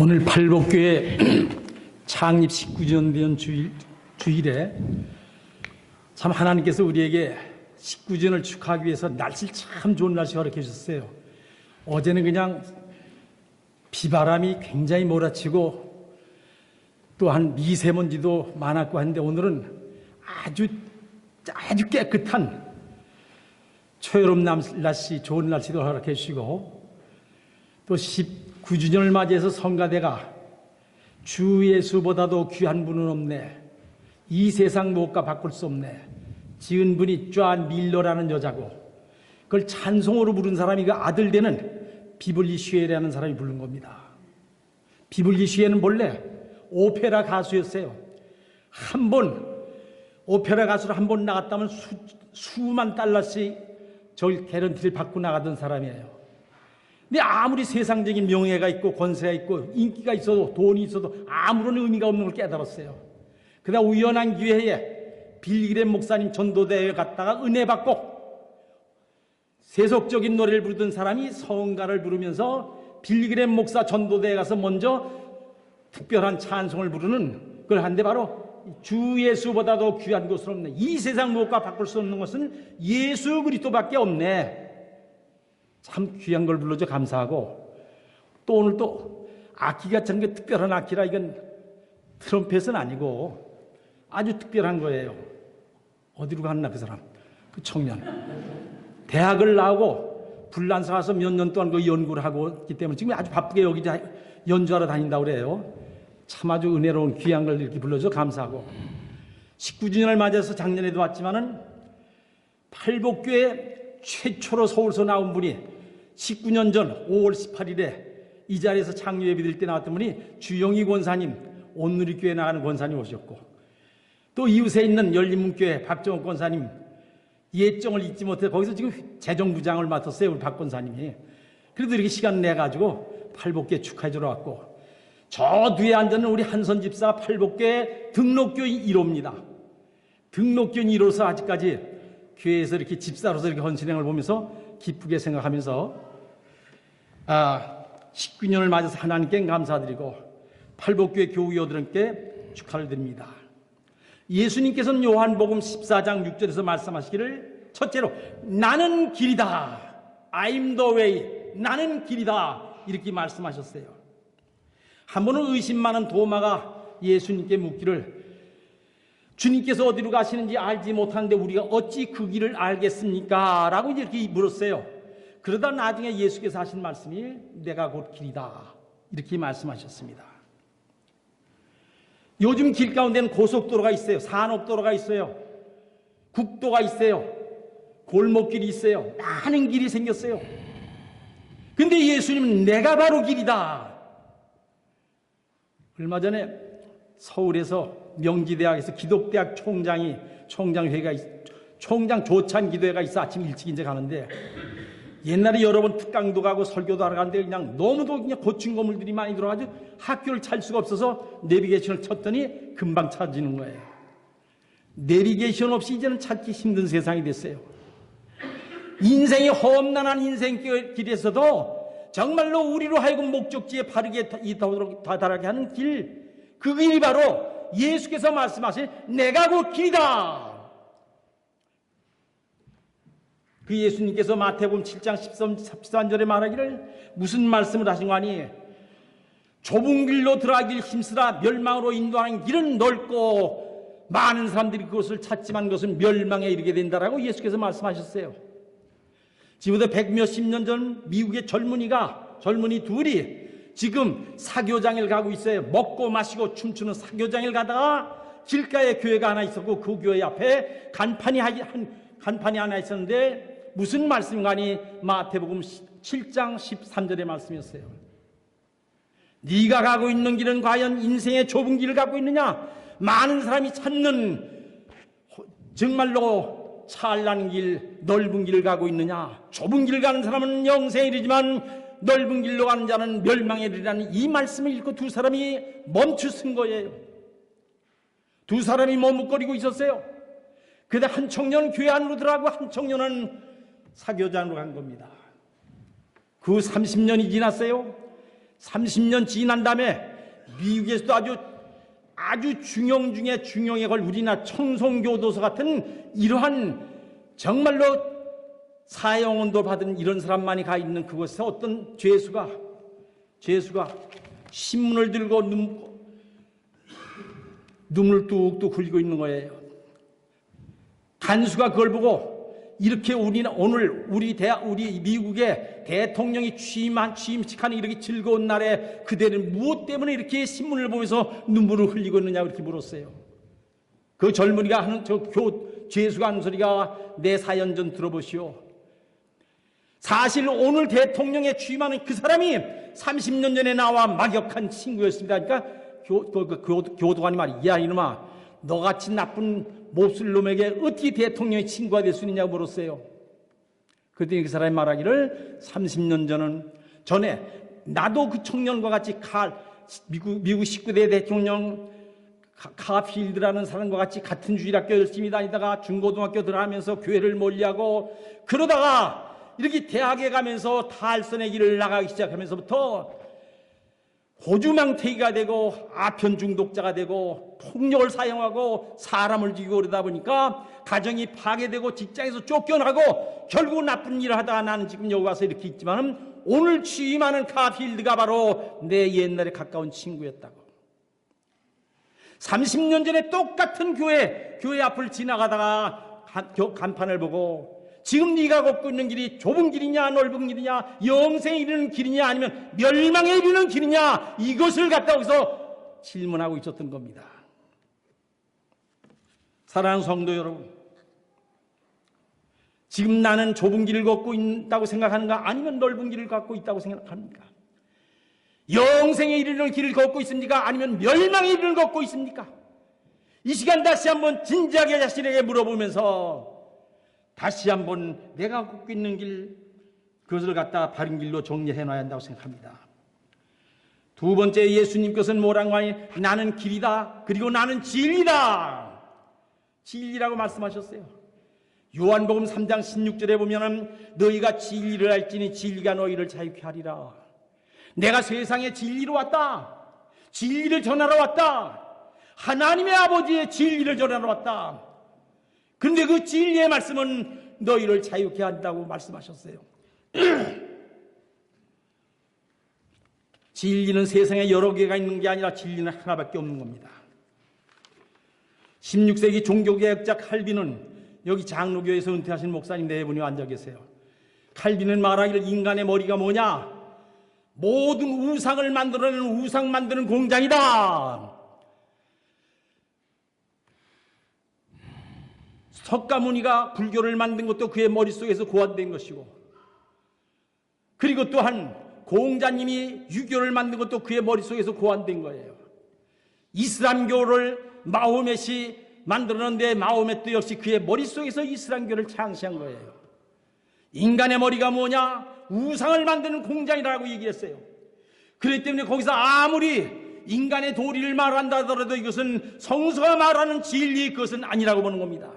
오늘 팔복교회 창립 19주년 된 주일에 참 하나님께서 우리에게 19주년을 축하하기 위해서 날씨 참 좋은 날씨 허락해 주셨어요. 어제는 그냥 비바람이 굉장히 몰아치고 또한 미세먼지도 많았고 한데 오늘은 아주 깨끗한 초여름 날씨, 좋은 날씨도 허락해 주시고 또 19주년을 맞이해서 성가대가 주 예수보다도 귀한 분은 없네, 이 세상 무엇과 바꿀 수 없네, 지은 분이 존 밀러라는 여자고 그걸 찬송으로 부른 사람이 그 아들 되는 비블리 슈에라는 사람이 부른 겁니다. 비블리 슈에는 본래 오페라 가수였어요. 한 번 오페라 가수로 한 번 나갔다면 수만 달러씩 저기 개런티를 받고 나가던 사람이에요. 근데 아무리 세상적인 명예가 있고 권세가 있고 인기가 있어도 돈이 있어도 아무런 의미가 없는 걸 깨달았어요. 그러다 우연한 기회에 빌그램 목사님 전도대회에 갔다가 은혜 받고 세속적인 노래를 부르던 사람이 성가를 부르면서 빌그램 목사 전도대회에 가서 먼저 특별한 찬송을 부르는 걸 한데 바로 주 예수보다도 귀한 것은 없네, 이 세상 무엇과 바꿀 수 없는 것은 예수 그리스도밖에 없네. 참 귀한 걸 불러줘 감사하고, 또 오늘 또 악기가 참 특별한 악기라, 이건 트럼펫은 아니고 아주 특별한 거예요. 어디로 갔나 그 사람, 그 청년. 대학을 나오고 불란서 가서 몇 년 동안 그 연구를 하고 있기 때문에 지금 아주 바쁘게 여기 연주하러 다닌다고 그래요. 참 아주 은혜로운 귀한 걸 이렇게 불러줘 감사하고, 19주년을 맞아서 작년에도 왔지만은 팔복교회 최초로 서울서 나온 분이 19년 전 5월 18일에 이 자리에서 창립 예배 드릴 때 나왔던 분이 주영희 권사님, 온누리교회 나가는 권사님 오셨고, 또 이웃에 있는 열린문교회 박정욱 권사님, 예정을 잊지 못해 거기서 지금 재정부장을 맡았어요, 우리 박 권사님이. 그래도 이렇게 시간 내가지고 팔복교회 축하해 주러 왔고, 저 뒤에 앉는 우리 한선 집사가 팔복교회 등록교인 1호입니다. 등록교인 1호서 아직까지 교회에서 이렇게 집사로서 이렇게 헌신행을 보면서 기쁘게 생각하면서 19년을 맞아서 하나님께 감사드리고 팔복교회 교우여들께 축하를 드립니다. 예수님께서는 요한복음 14장 6절에서 말씀하시기를, 첫째로 나는 길이다, I'm the way, 나는 길이다, 이렇게 말씀하셨어요. 한 번은 의심 많은 도마가 예수님께 묻기를, 주님께서 어디로 가시는지 알지 못하는데 우리가 어찌 그 길을 알겠습니까? 라고 이렇게 물었어요. 그러다 나중에 예수께서 하신 말씀이 내가 곧 길이다, 이렇게 말씀하셨습니다. 요즘 길 가운데는 고속도로가 있어요, 산업도로가 있어요, 국도가 있어요, 골목길이 있어요, 많은 길이 생겼어요. 근데 예수님은 내가 바로 길이다. 얼마 전에 서울에서 명지대학에서 기독대학 총장 조찬 기도회가 있어 아침 일찍 이제 가는데, 옛날에 여러 번 특강도 가고 설교도 하러 가는데 그냥 너무도 그냥 고층 건물들이 많이 들어가지고 학교를 찾을 수가 없어서 내비게이션을 쳤더니 금방 찾아지는 거예요. 내비게이션 없이 이제는 찾기 힘든 세상이 됐어요. 인생이 험난한 인생길에서도 정말로 우리로 하여금 목적지에 바르게 다다르게 하는 길, 그 길이 바로 예수께서 말씀하신 내가 곧 길이다. 그 예수님께서 마태복음 7장 13절에 말하기를 무슨 말씀을 하신 거 아니? 좁은 길로 들어가길 힘쓰라, 멸망으로 인도하는 길은 넓고 많은 사람들이 그것을 찾지만 그것은 멸망에 이르게 된다라고 예수께서 말씀하셨어요. 지금부터 100몇십 년 전 미국의 젊은이 둘이 지금 사교장을 가고 있어요. 먹고 마시고 춤추는 사교장을 가다가 길가에 교회가 하나 있었고 그 교회 앞에 간판이 하나 있었는데 무슨 말씀인가니? 마태복음 7장 13절의 말씀이었어요. 네가 가고 있는 길은 과연 인생의 좁은 길을 가고 있느냐? 많은 사람이 찾는 정말로 찬란한 길, 넓은 길을 가고 있느냐? 좁은 길을 가는 사람은 영생에 이르지만 넓은 길로 가는 자는 멸망에 이르리라는 이 말씀을 읽고 두 사람이 멈추선 거예요. 두 사람이 머뭇거리고 있었어요. 그런데 한 청년은 교회 안으로 들어가고 한 청년은 사교장으로 간 겁니다. 그 30년이 지났어요. 30년 지난 다음에 미국에서도 아주 중용 중에 중용에 걸 우리나라 청송교도소 같은 이러한 정말로 사형언도 받은 이런 사람만이 가 있는 그곳에 어떤 죄수가 신문을 들고 눈물 뚝뚝 흘리고 있는 거예요. 간수가 그걸 보고 이렇게 오늘 우리 미국의 대통령이 취임식하는 이렇게 즐거운 날에 그대는 무엇 때문에 이렇게 신문을 보면서 눈물을 흘리고 있느냐고 이렇게 물었어요. 그 젊은이가 하는 죄수가 하는 소리가 내 사연 좀 들어보시오. 사실 오늘 대통령에 취임하는 그 사람이 30년 전에 나와 막역한 친구였습니다. 그러니까 교도관이 말이야, 야 이놈아, 너같이 나쁜 몹쓸 놈에게 어떻게 대통령의 친구가 될 수 있느냐고 물었어요. 그랬더니 그 사람이 말하기를 30년 전에 나도 그 청년과 같이 미국 19대 대통령 카필드라는 사람과 같이 같은 주일학교 열심히 다니다가 중고등학교 들어가면서 교회를 멀리하고 그러다가 이렇게 대학에 가면서 탈선의 길을 나가기 시작하면서부터 호주망태기가 되고 아편 중독자가 되고 폭력을 사용하고 사람을 죽이고 그러다 보니까 가정이 파괴되고 직장에서 쫓겨나고 결국 나쁜 일을 하다가 나는 지금 여기 와서 이렇게 있지만 오늘 취임하는 카필드가 바로 내 옛날에 가까운 친구였다고. 30년 전에 똑같은 교회 앞을 지나가다가 간판을 보고 지금 네가 걷고 있는 길이 좁은 길이냐 넓은 길이냐 영생에 이르는 길이냐 아니면 멸망에 이르는 길이냐 이것을 갖다 여기서 질문하고 있었던 겁니다. 사랑하는 성도 여러분, 지금 나는 좁은 길을 걷고 있다고 생각하는가 아니면 넓은 길을 걷고 있다고 생각합니까? 영생에 이르는 길을 걷고 있습니까? 아니면 멸망에 이르는 길을 걷고 있습니까? 이 시간 다시 한번 진지하게 자신에게 물어보면서 다시 한번 내가 걷고 있는 길, 그것을 갖다 바른 길로 정리해 놔야 한다고 생각합니다. 두 번째, 예수님께서는 뭐라고 하니 나는 길이다, 그리고 나는 진리다. 진리라고 말씀하셨어요. 요한복음 3장 16절에 보면은 너희가 진리를 알지니 진리가 너희를 자유케 하리라. 내가 세상에 진리로 왔다. 진리를 전하러 왔다. 하나님의 아버지의 진리를 전하러 왔다. 그런데 그 진리의 말씀은 너희를 자유케 한다고 말씀하셨어요. 진리는 세상에 여러 개가 있는 게 아니라 진리는 하나밖에 없는 겁니다. 16세기 종교개혁자 칼빈은 여기 장로교에서 은퇴하신 목사님 네 분이 앉아 계세요. 칼빈은 말하기를 인간의 머리가 뭐냐? 모든 우상을 만들어내는 우상 만드는 공장이다. 석가모니가 불교를 만든 것도 그의 머릿속에서 고안된 것이고, 그리고 또한 공자님이 유교를 만든 것도 그의 머릿속에서 고안된 거예요. 이슬람교를 마호멧이 만들었는데 마호멧도 역시 그의 머릿속에서 이슬람교를 창시한 거예요. 인간의 머리가 뭐냐? 우상을 만드는 공장이라고 얘기했어요. 그렇기 때문에 거기서 아무리 인간의 도리를 말한다 하더라도 이것은 성서가 말하는 진리, 그것은 아니라고 보는 겁니다.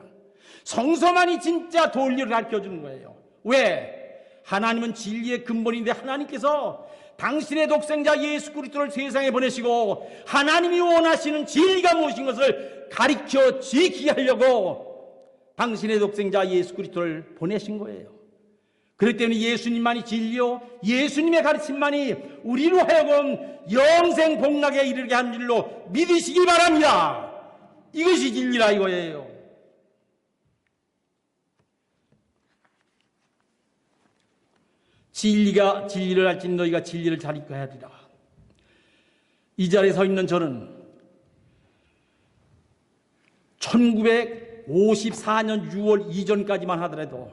성서만이 진짜 도리를 가르쳐주는 거예요. 왜? 하나님은 진리의 근본인데 하나님께서 당신의 독생자 예수 그리스도를 세상에 보내시고 하나님이 원하시는 진리가 무엇인 것을 가르쳐 지키게 하려고 당신의 독생자 예수 그리스도를 보내신 거예요. 그렇기 때문에 예수님만이 진리요, 예수님의 가르침만이 우리로 하여금 영생 복락에 이르게 한 줄로 믿으시기 바랍니다. 이것이 진리라 이거예요. 진리를 알지니 너희가 진리를 잘 읽어야 하리라. 이 자리에 서 있는 저는 1954년 6월 이전까지만 하더라도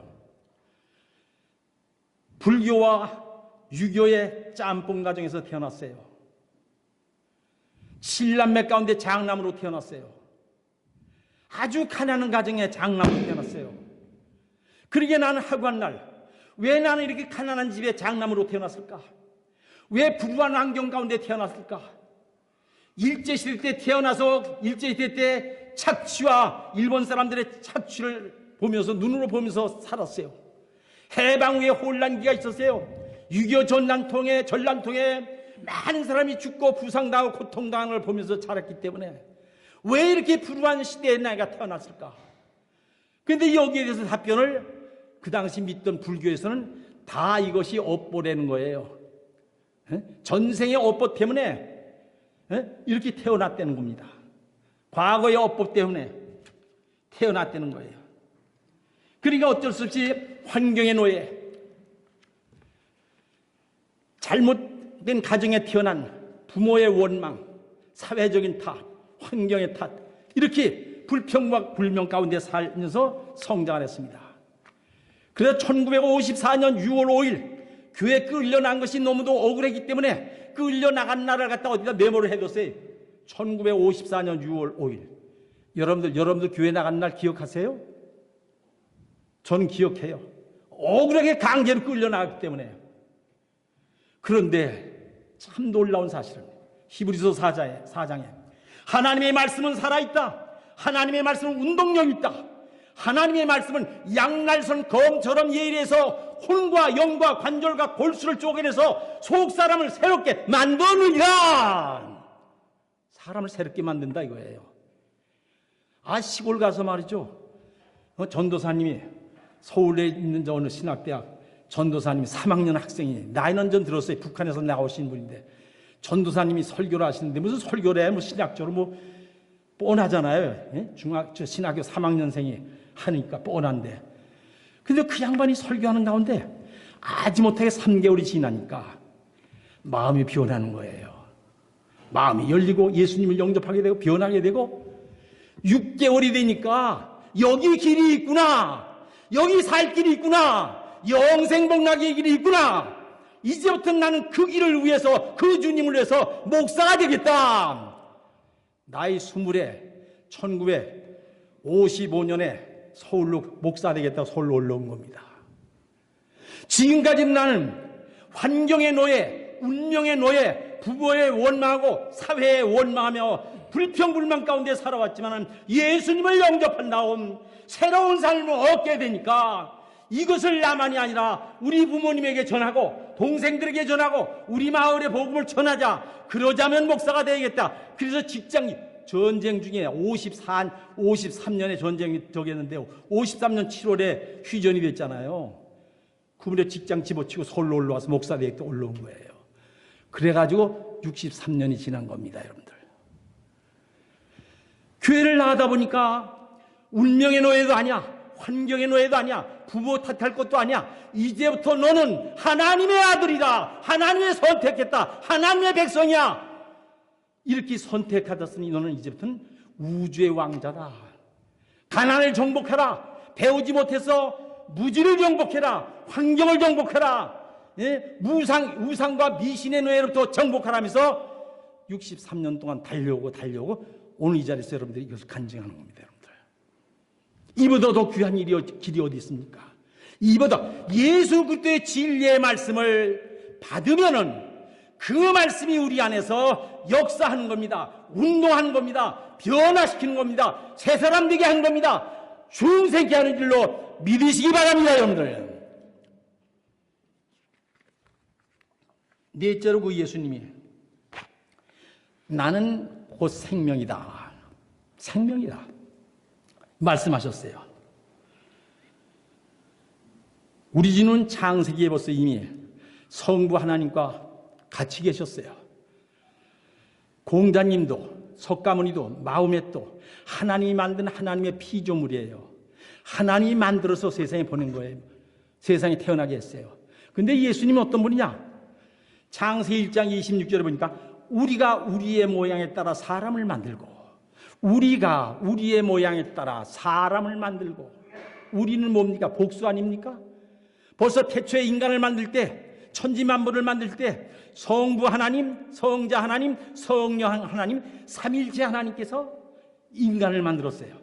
불교와 유교의 짬뽕 가정에서 태어났어요. 7남매 가운데 장남으로 태어났어요. 아주 가난한 가정의 장남으로 태어났어요. 그러게 나는 하고 한 날, 왜 나는 이렇게 가난한 집에 장남으로 태어났을까? 왜 불우한 환경 가운데 태어났을까? 일제시대 때 태어나서 일제시대 때 착취와 일본 사람들의 착취를 보면서 눈으로 보면서 살았어요. 해방 후에 혼란기가 있었어요. 6.25 전란통에 많은 사람이 죽고 부상당하고 고통당하는 걸 보면서 자랐기 때문에 왜 이렇게 불우한 시대에 내가 태어났을까? 그런데 여기에 대해서 답변을 그 당시 믿던 불교에서는 다 이것이 업보라는 거예요. 전생의 업보 때문에 이렇게 태어났다는 겁니다. 과거의 업보 때문에 태어났다는 거예요. 그러니까 어쩔 수 없이 환경의 노예, 잘못된 가정에 태어난 부모의 원망, 사회적인 탓, 환경의 탓, 이렇게 불평과 불명 가운데 살면서 성장을 했습니다. 그래서 1954년 6월 5일 교회 끌려난 것이 너무도 억울했기 때문에 끌려나간 나라를 갖다 어디다 메모를 해뒀어요. 1954년 6월 5일. 여러분들 교회 나간 날 기억하세요? 전 기억해요. 억울하게 강제로 끌려나갔기 때문에. 그런데 참 놀라운 사실은 히브리서 4장에 하나님의 말씀은 살아있다. 하나님의 말씀은 운동력 있다. 하나님의 말씀은 양날선 검처럼 예리해서 혼과 영과 관절과 골수를 쪼개내서 속사람을 새롭게 만드느니라. 사람을 새롭게 만든다 이거예요. 시골 가서 말이죠. 전도사님이 서울에 있는 어느 신학대학 전도사님이 3학년 학생이 나이는 전 들었어요. 북한에서 나오신 분인데 전도사님이 설교를 하시는데 무슨 설교래? 뭐 신학적으로 뭐 뻔하잖아요. 신학교 3학년생이 하니까 뻔한데. 근데 그 양반이 설교하는 가운데 아지 못하게 3개월이 지나니까 마음이 변하는 거예요. 마음이 열리고 예수님을 영접하게 되고 변하게 되고 6개월이 되니까 여기 길이 있구나. 여기 살 길이 있구나. 영생복락의 길이 있구나. 이제부터 나는 그 길을 위해서 그 주님을 위해서 목사가 되겠다. 나이 20에 1955년에 서울로 목사 되겠다고 서울로 올라온 겁니다. 지금까지는 나는 환경의 노예, 운명의 노예, 부모의 원망하고 사회의 원망하며 불평불만 가운데 살아왔지만 예수님을 영접한 다음 새로운 삶을 얻게 되니까 이것을 나만이 아니라 우리 부모님에게 전하고 동생들에게 전하고 우리 마을의 복음을 전하자. 그러자면 목사가 되겠다. 그래서 직장 전쟁 중에 53년에 전쟁이 저겠는데요. 53년 7월에 휴전이 됐잖아요. 그분의 직장 집어치고 서울로 올라와서 목사 되겠다 올라온 거예요. 그래가지고 63년이 지난 겁니다, 여러분들. 교회를 나가다 보니까 운명의 노예도 아니야. 환경의 노예도 아니야. 부모 탓할 것도 아니야. 이제부터 너는 하나님의 아들이다. 하나님의 선택했다. 하나님의 백성이야. 이렇게 선택하셨으니 너는 이제부터는 우주의 왕자다. 가난을 정복해라. 배우지 못해서 무지를 정복해라. 환경을 정복해라. 우상과 미신의 노예로부터 정복하라면서 63년 동안 달려오고 오늘 이 자리에서 여러분들이 이것을 간증하는 겁니다. 여러분들. 이보다 더 귀한 길이 어디 있습니까? 이보다 예수 그리스도의 진리의 말씀을 받으면은 그 말씀이 우리 안에서 역사하는 겁니다. 운동하는 겁니다. 변화시키는 겁니다. 새 사람 되게 하는 겁니다. 중생케 하는 줄로 믿으시기 바랍니다, 여러분들. 넷째로 그 예수님이 나는 곧 생명이다. 생명이다. 말씀하셨어요. 우리 주는 창세기에 벌써 이미 성부 하나님과 같이 계셨어요. 공자님도 석가모니도 마호메도 하나님이 만든 하나님의 피조물이에요. 하나님이 만들어서 세상에 보낸 거예요. 세상에 태어나게 했어요. 근데 예수님은 어떤 분이냐? 창세기 1장 26절에 보니까 우리가 우리의 모양에 따라 사람을 만들고 우리가 우리의 모양에 따라 사람을 만들고 우리는 뭡니까? 복수 아닙니까? 벌써 태초에 인간을 만들 때 천지만물을 만들 때 성부 하나님, 성자 하나님, 성령 하나님, 삼일체 하나님께서 인간을 만들었어요.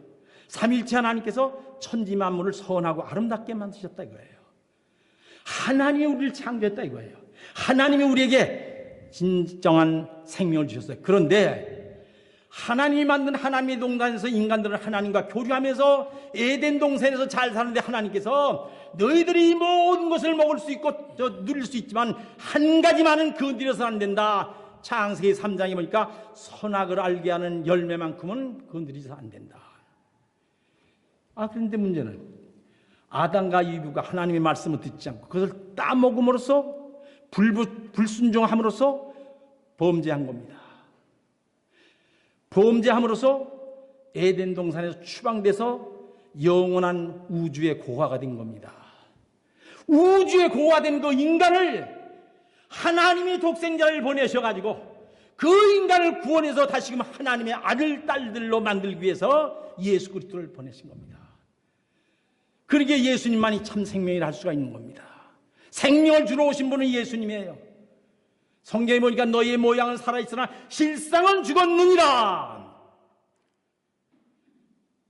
삼일체 하나님께서 천지만물을 선하고 아름답게 만드셨다 이거예요. 하나님이 우리를 창조했다 이거예요. 하나님이 우리에게 진정한 생명을 주셨어요. 그런데 하나님이 만든 하나님의 동산에서 인간들은 하나님과 교류하면서 에덴 동산에서 잘 사는데 하나님께서 너희들이 모든 것을 먹을 수 있고 누릴 수 있지만 한 가지만은 건드려서는 안 된다. 창세기 3장에 보니까 선악을 알게 하는 열매만큼은 건드리서는 안 된다. 그런데 문제는 아담과 이브가 하나님의 말씀을 듣지 않고 그것을 따먹음으로써 불순종함으로써 범죄한 겁니다. 범죄함으로써 에덴 동산에서 추방돼서 영원한 우주의 고아가 된 겁니다. 우주의 고아가 된 그 인간을 하나님이 독생자를 보내셔가지고 그 인간을 구원해서 다시금 하나님의 아들, 딸들로 만들기 위해서 예수 그리스도를 보내신 겁니다. 그러기에 예수님만이 참 생명이라 할 수가 있는 겁니다. 생명을 주러 오신 분은 예수님이에요. 성경에 보니까 너희의 모양은 살아있으나 실상은 죽었느니라.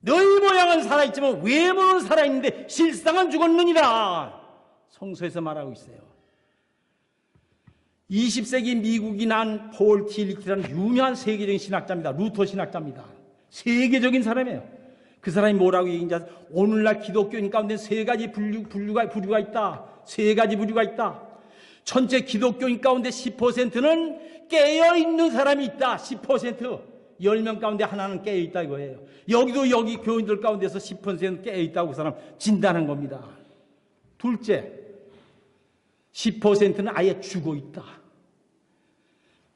너희 모양은 살아있지만 외모는 살아있는데 실상은 죽었느니라. 성서에서 말하고 있어요. 20세기 미국이 난 폴 틸리키라는 유명한 세계적인 신학자입니다. 루터 신학자입니다. 세계적인 사람이에요. 그 사람이 뭐라고 얘기했냐? 오늘날 기독교인 가운데 세 가지 부류가 있다. 세 가지 부류가 있다. 전체 기독교인 가운데 10%는 깨어있는 사람이 있다. 10%. 10명 가운데 하나는 깨어있다 이거예요. 여기 교인들 가운데서 10%는 깨어있다고 그 사람 진단한 겁니다. 둘째, 10%는 아예 죽어있다.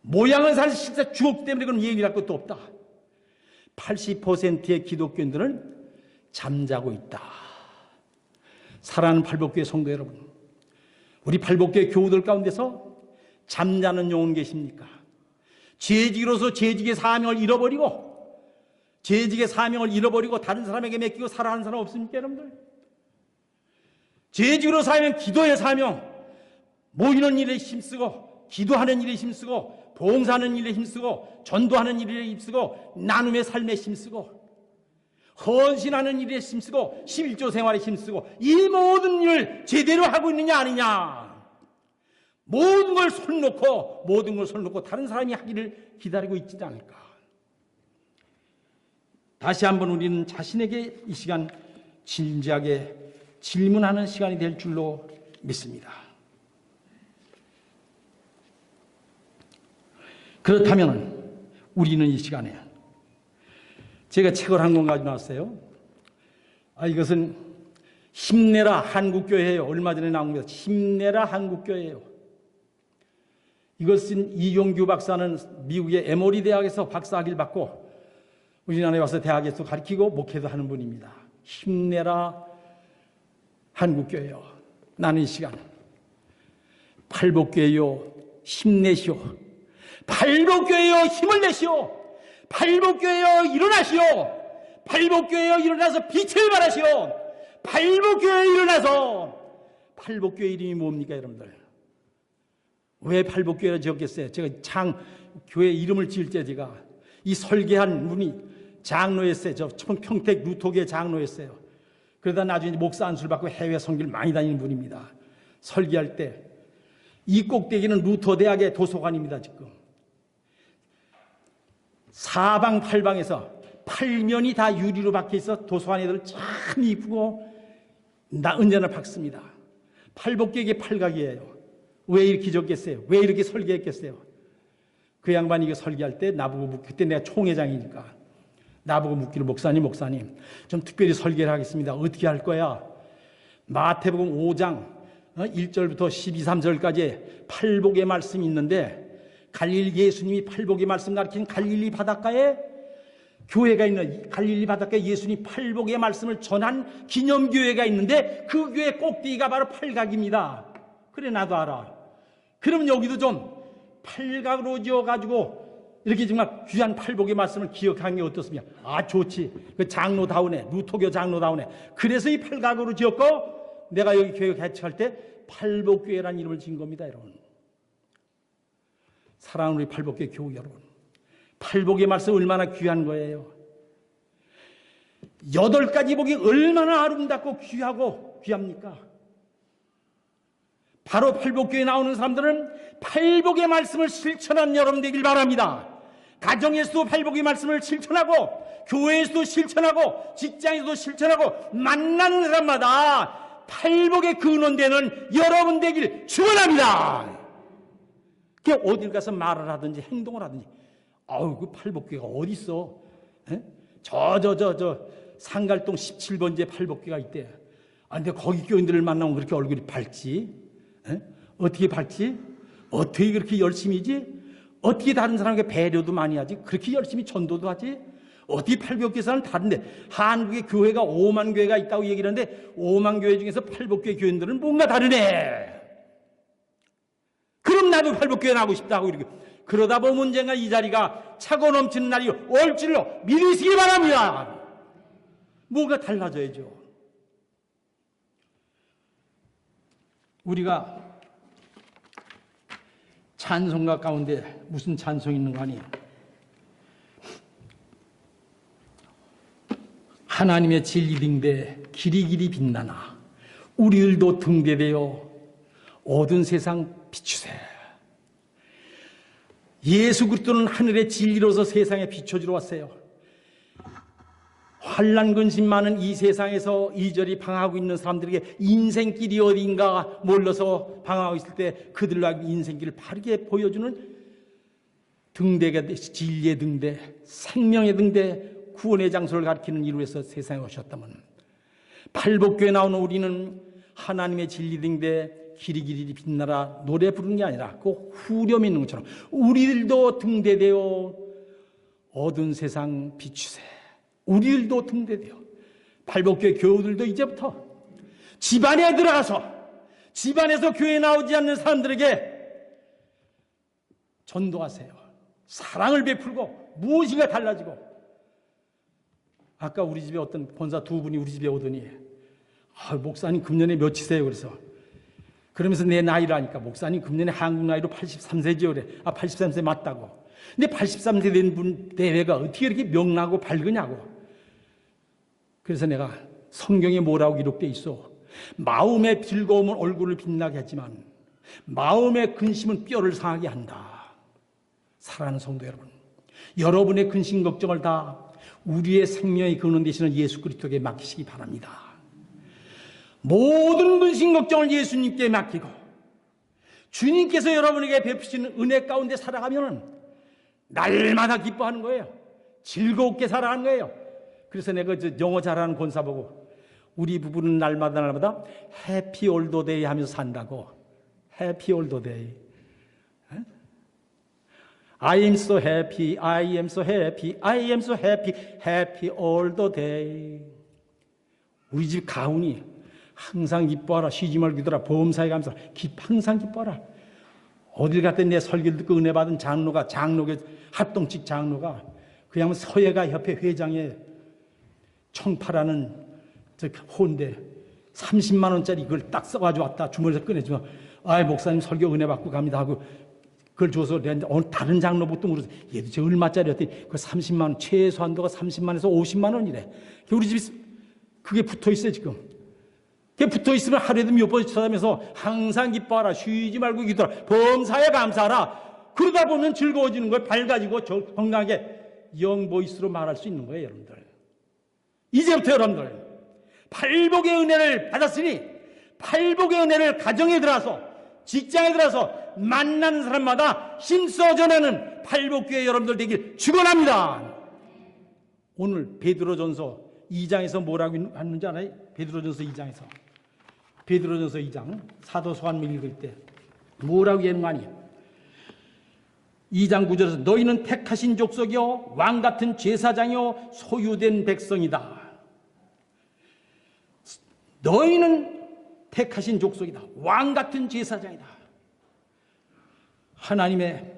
모양은 사실 진짜 죽었기 때문에 그건 얘기할 것도 없다. 80%의 기독교인들은 잠자고 있다. 사랑하는 팔복교회 성도 여러분, 우리 팔복교회 교우들 가운데서 잠자는 영혼 계십니까? 재직으로서 재직의 사명을 잃어버리고 다른 사람에게 맡기고 살아가는 사람 없습니까, 여러분들? 재직으로 살면 기도의 사명, 모이는 일에 힘쓰고 기도하는 일에 힘쓰고 봉사하는 일에 힘쓰고 전도하는 일에 힘쓰고 나눔의 삶에 힘쓰고 헌신하는 일에 힘쓰고 11조 생활에 힘쓰고 이 모든 일을 제대로 하고 있느냐 아니냐, 모든 걸 손 놓고 다른 사람이 하기를 기다리고 있지 않을까. 다시 한번 우리는 자신에게 이 시간 진지하게 질문하는 시간이 될 줄로 믿습니다. 그렇다면 우리는 이 시간에, 제가 책을 한 권 가지고 나왔어요. 이것은 힘내라 한국교회예요. 얼마 전에 나온 겁니다. 힘내라 한국교회예요. 이것은 이용규 박사는 미국의 에모리 대학에서 박사학위를 받고 우리나라에 와서 대학에서 가르치고 목회도 하는 분입니다. 힘내라 한국교회요. 나는 이 시간 팔복교회요 힘내시오. 팔복교회여 힘을 내시오. 팔복교회여 일어나시오. 팔복교회여 일어나서 빛을 발하시오. 팔복교회여 일어나서. 팔복교회 이름이 뭡니까 여러분들? 왜 팔복교회라 지었겠어요? 제가 교회 이름을 지을 때 제가 이 설계한 분이 장로였어요. 저 평택 루터교회 장로였어요. 그러다 나중에 목사 안수를 받고 해외 선교를 많이 다니는 분입니다. 설계할 때 이 꼭대기는 루터 대학의 도서관입니다. 지금 사방팔방에서 8면이 다 유리로 박혀있어 도서관 애들 참 이쁘고 은전을 박습니다. 팔복교회의 팔각이에요. 왜 이렇게 적겠어요? 왜 이렇게 설계했겠어요? 그 양반이 이거 설계할 때 나보고 그때 내가 총회장이니까 나보고 묻기를 목사님 좀 특별히 설계를 하겠습니다. 어떻게 할 거야? 마태복음 5장 1절부터 12, 13절까지 팔복의 말씀이 있는데 갈릴리 예수님이 팔복의 말씀 가르치는 갈릴리 바닷가에 교회가 있는 갈릴리 바닷가에 예수님이 팔복의 말씀을 전한 기념교회가 있는데 그 교회 꼭대기가 바로 팔각입니다. 그래 나도 알아. 그러면 여기도 좀 팔각으로 지어가지고 이렇게 정말 귀한 팔복의 말씀을 기억하는 게 어떻습니까? 좋지. 그 장로다우네. 루터교 장로다우네. 그래서 이 팔각으로 지었고 내가 여기 교회 개척할 때 팔복교회라는 이름을 지은 겁니다, 여러분. 사랑하는 우리 팔복교회 교우 여러분. 팔복의 말씀 얼마나 귀한 거예요. 8가지 복이 얼마나 아름답고 귀하고 귀합니까? 바로 팔복교회에 나오는 사람들은 팔복의 말씀을 실천하는 여러분 되길 바랍니다. 가정에서도 팔복의 말씀을 실천하고 교회에서도 실천하고 직장에서도 실천하고 만나는 사람마다 팔복의 근원되는 여러분 되길 축원합니다. 그 어딜 가서 말을 하든지 행동을 하든지, 아우 그 팔복교회가 어디 있어? 저 상갈동 17번지에 팔복교회가 있대. 아 근데 거기 교인들을 만나면 그렇게 얼굴이 밝지? 어떻게 밝지? 어떻게 그렇게 열심히지? 어떻게 다른 사람에게 배려도 많이 하지? 그렇게 열심히 전도도 하지? 어떻게 팔복교회는 다른데, 한국에 교회가 5만 교회가 있다고 얘기를 하는데 5만 교회 중에서 팔복교회 교인들은 뭔가 다르네. 그럼 나도 팔복교회 나가고 싶다고 이렇게. 그러다 보면 언젠가 이 자리가 차고 넘치는 날이 올 줄로 믿으시기 바랍니다. 뭐가 달라져야죠. 우리가 찬송가 가운데 무슨 찬송이 있는 거 아니에요? 하나님의 진리 등대 길이길이 빛나나 우리들도 등대되어 어두운 세상 비추세. 예수 그리스도는 하늘의 진리로서 세상에 비춰주러 왔어요. 환난 근심 많은 이 세상에서 이저리 방황하고 있는 사람들에게 인생길이 어딘가 몰라서 방황하고 있을 때 그들로 하여금 인생길을 바르게 보여주는 등대가 진리의 등대, 생명의 등대, 구원의 장소를 가리키는 이루에서 세상에 오셨다면, 팔복교에 나오는 우리는 하나님의 진리 등대 길이길이 빛나라 노래 부르는 게 아니라 그 후렴이 있는 것처럼 우리들도 등대되어 어두운 세상 비추세. 우리들도 등대되어, 팔복교회 교우들도 이제부터 집안에 들어가서 집안에서 교회에 나오지 않는 사람들에게 전도하세요. 사랑을 베풀고 무엇인가 달라지고. 아까 우리 집에 어떤 권사 두 분이 우리 집에 오더니 목사님 금년에 몇이세요? 그러면서 내 나이를 아니까 목사님 금년에 한국 나이로 83세지요 그래. 83세 맞다고. 근데 83세 된 분 대회가 어떻게 이렇게 명랑하고 밝으냐고. 그래서 내가 성경에 뭐라고 기록되어 있어? 마음의 즐거움은 얼굴을 빛나게 하지만 마음의 근심은 뼈를 상하게 한다. 사랑하는 성도 여러분, 여러분의 근심 걱정을 다 우리의 생명의 근원 되시는 예수 그리스도에게 맡기시기 바랍니다. 모든 근심 걱정을 예수님께 맡기고 주님께서 여러분에게 베푸시는 은혜 가운데 살아가면 날마다 기뻐하는 거예요. 즐겁게 살아가는 거예요. 그래서 내가 영어 잘하는 권사 보고 우리 부부는 날마다 해피 올더 데이 하면서 산다고. 해피 올더 데이. I am so happy, I am so happy, I am so happy, happy all the day. 우리 집 가훈이 항상 기뻐하라. 쉬지 말고 기도하라. 보험사에 가면서 항상 기뻐하라. 어딜 갔든 내 설교를 듣고 은혜 받은 장로의 합동직 장로가 그냥 서예가 협회 회장에 청파라는 호인데 30만 원짜리 그걸 딱 써가지고 왔다. 주머니에서 꺼내주면 목사님 설교 은혜 받고 갑니다 하고 그걸 줘서 오늘 다른 장로부터 물어서 얘도 저 얼마짜리였더니 그 30만 원, 최소한도가 30만에서 50만 원이래. 우리 집이 그게 붙어 있어요 지금. 그게 붙어 있으면 하루에도 몇 번씩 찾아면서 항상 기뻐하라. 쉬지 말고 기도하라. 범사에 감사하라. 그러다 보면 즐거워지는 거예요. 밝아지고 건강하게 영보이스로 말할 수 있는 거예요. 여러분들. 이제부터 여러분들 팔복의 은혜를 받았으니 팔복의 은혜를 가정에 들어서 직장에 들어서 만나는 사람마다 힘써 전하는 팔복교회 여러분들 되길 축원합니다. 오늘 베드로전서 2장에서 뭐라고 했는지 알아요? 베드로전서 2장 사도 소환을 읽을 때 뭐라고 하는 거 아니에요? 2장 9절에서 너희는 택하신 족속이요 왕같은 제사장이요 소유된 백성이다. 너희는 택하신 족속이다. 왕같은 제사장이다. 하나님의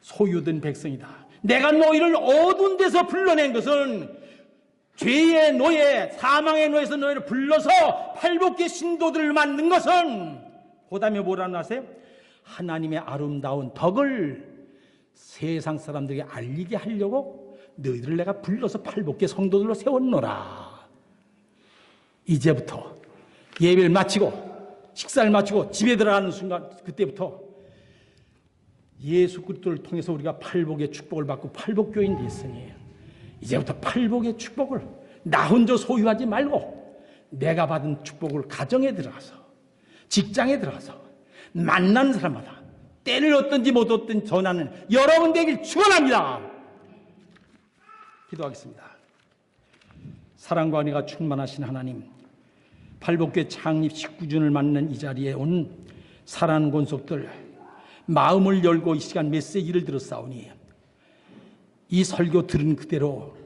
소유된 백성이다. 내가 너희를 어두운 데서 불러낸 것은 죄의 노예, 사망의 노예에서 너희를 불러서 팔복의 신도들을 만든 것은 그 다음에 뭐라고 하세요? 하나님의 아름다운 덕을 세상 사람들에게 알리게 하려고 너희들을 내가 불러서 팔복의 성도들로 세웠노라. 이제부터 예배를 마치고 식사를 마치고 집에 들어가는 순간 그때부터 예수 그리스도를 통해서 우리가 팔복의 축복을 받고 팔복교인 됐으니 이제부터 팔복의 축복을 나 혼자 소유하지 말고 내가 받은 축복을 가정에 들어가서, 직장에 들어가서 만나는 사람마다 때를 얻든지 못 얻든지 전하는 여러분 되길 축원합니다. 기도하겠습니다. 사랑과 은혜가 충만하신 하나님, 팔복교회 창립 19주년을 맞는 이 자리에 온 사랑하는 권속들, 마음을 열고 이 시간 메시지를 들었사오니 이 설교 들은 그대로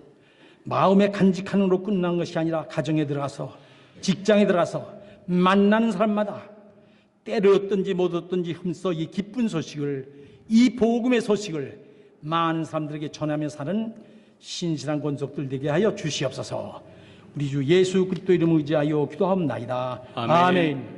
마음의 간직함으로 끝난 것이 아니라 가정에 들어가서, 직장에 들어가서 만나는 사람마다 때를 얻든지 못 얻든지 흠써 이 기쁜 소식을, 이 복음의 소식을 많은 사람들에게 전하며 사는 신실한 권속들 되게 하여 주시옵소서. 우리 주 예수 그리스도 이름을 의지하여 기도하옵나이다. 아멘.